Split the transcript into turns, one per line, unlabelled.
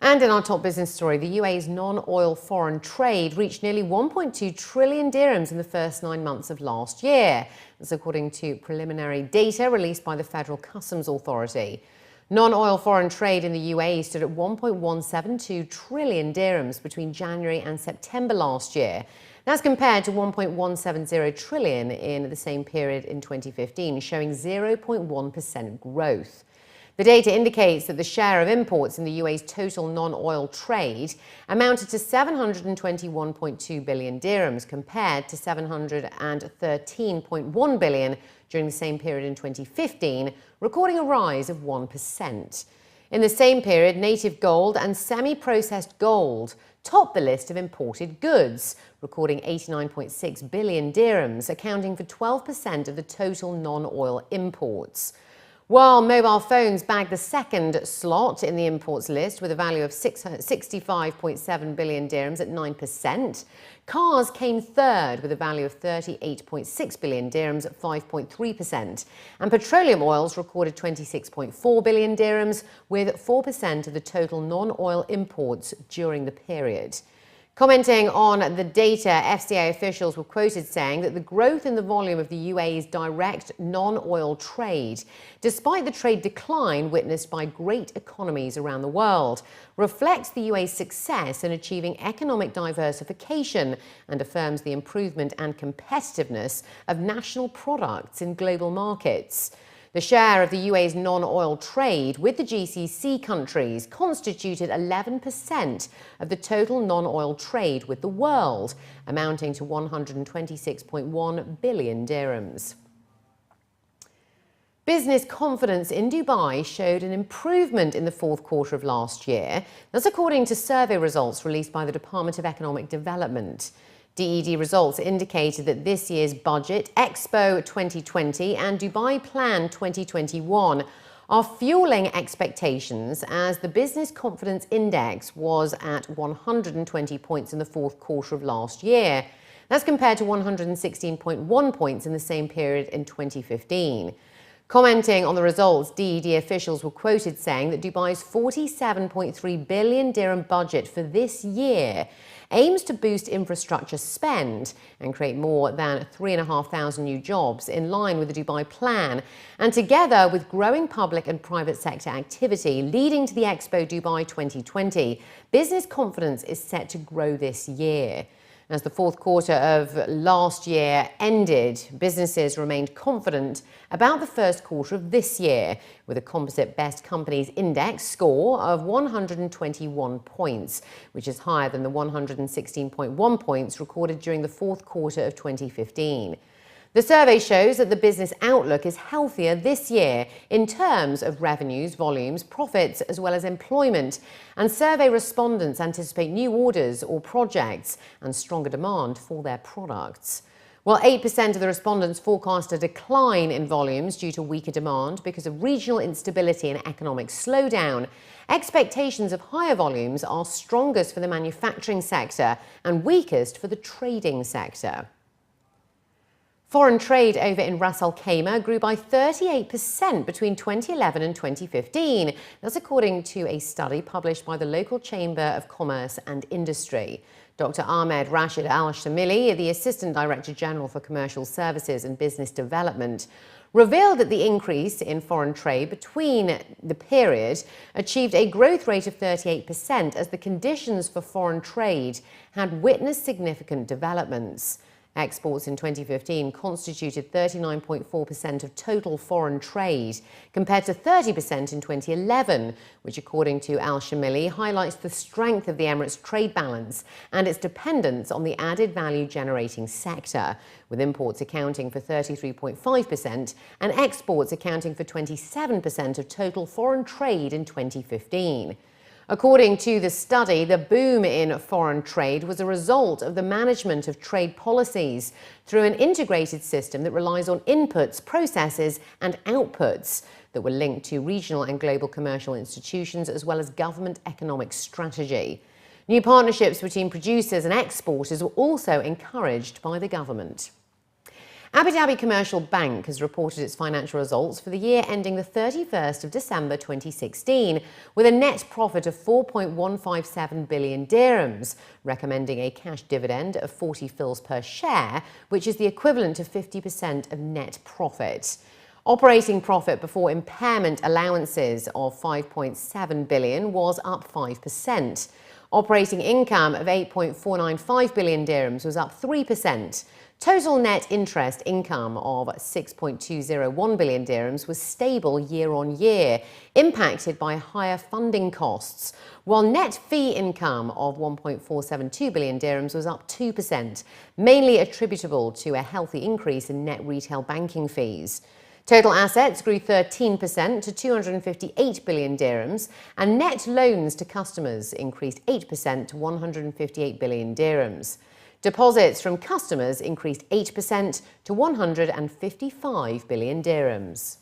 And in our top business story, the UAE's non-oil foreign trade reached nearly 1.2 trillion dirhams in the first 9 months of last year. That's according to preliminary data released by the Federal Customs Authority. Non-oil foreign trade in the UAE stood at 1.172 trillion dirhams between January and September last year. That's compared to 1.170 trillion in the same period in 2015, showing 0.1% growth. The data indicates that the share of imports in the UAE's total non-oil trade amounted to 721.2 billion dirhams compared to 713.1 billion during the same period in 2015, recording a rise of 1%. In the same period, native gold and semi-processed gold topped the list of imported goods, recording 89.6 billion dirhams, accounting for 12% of the total non-oil imports. While mobile phones bagged the second slot in the imports list with a value of 65.7 billion dirhams at 9%, cars came third with a value of 38.6 billion dirhams at 5.3%, and petroleum oils recorded 26.4 billion dirhams with 4% of the total non-oil imports during the period. Commenting on the data, FCA officials were quoted saying that the growth in the volume of the UAE's direct non-oil trade, despite the trade decline witnessed by great economies around the world, reflects the UAE's success in achieving economic diversification and affirms the improvement and competitiveness of national products in global markets. The share of the UAE's non-oil trade with the GCC countries constituted 11% of the total non-oil trade with the world, amounting to 126.1 billion dirhams. Business confidence in Dubai showed an improvement in the fourth quarter of last year. That's according to survey results released by the Department of Economic Development. DED results indicated that this year's budget, Expo 2020 and Dubai Plan 2021 are fueling expectations as the Business Confidence Index was at 120 points in the fourth quarter of last year. That's compared to 116.1 points in the same period in 2015. Commenting on the results, DED officials were quoted saying that Dubai's 47.3 billion dirham budget for this year aims to boost infrastructure spend and create more than 3,500 new jobs in line with the Dubai Plan, and together with growing public and private sector activity leading to the Expo Dubai 2020, business confidence is set to grow this year. As the fourth quarter of last year ended, businesses remained confident about the first quarter of this year, with a composite Best Companies Index score of 121 points, which is higher than the 116.1 points recorded during the fourth quarter of 2015. The survey shows that the business outlook is healthier this year in terms of revenues, volumes, profits, as well as employment, and survey respondents anticipate new orders or projects and stronger demand for their products. While 8% of the respondents forecast a decline in volumes due to weaker demand because of regional instability and economic slowdown, expectations of higher volumes are strongest for the manufacturing sector and weakest for the trading sector. Foreign trade over in Ras Al Khaimah grew by 38% between 2011 and 2015. That's according to a study published by the local Chamber of Commerce and Industry. Dr. Ahmed Rashid Al-Shamili, the Assistant Director General for Commercial Services and Business Development, revealed that the increase in foreign trade between the period achieved a growth rate of 38% as the conditions for foreign trade had witnessed significant developments. Exports in 2015 constituted 39.4% of total foreign trade, compared to 30% in 2011, which, according to Al-Shamili, highlights the strength of the Emirates' trade balance and its dependence on the added value generating sector, with imports accounting for 33.5% and exports accounting for 27% of total foreign trade in 2015. According to the study, the boom in foreign trade was a result of the management of trade policies through an integrated system that relies on inputs, processes, and outputs that were linked to regional and global commercial institutions as well as government economic strategy. New partnerships between producers and exporters were also encouraged by the government. Abu Dhabi Commercial Bank has reported its financial results for the year ending the 31st of December 2016, with a net profit of 4.157 billion dirhams, recommending a cash dividend of 40 fils per share, which is the equivalent to 50% of net profit. Operating profit before impairment allowances of 5.7 billion was up 5%. Operating income of 8.495 billion dirhams was up 3%. Total net interest income of 6.201 billion dirhams was stable year on year, impacted by higher funding costs, while net fee income of 1.472 billion dirhams was up 2%, mainly attributable to a healthy increase in net retail banking fees. Total assets grew 13% to 258 billion dirhams, and net loans to customers increased 8% to 158 billion dirhams. Deposits from customers increased 8% to 155 billion dirhams.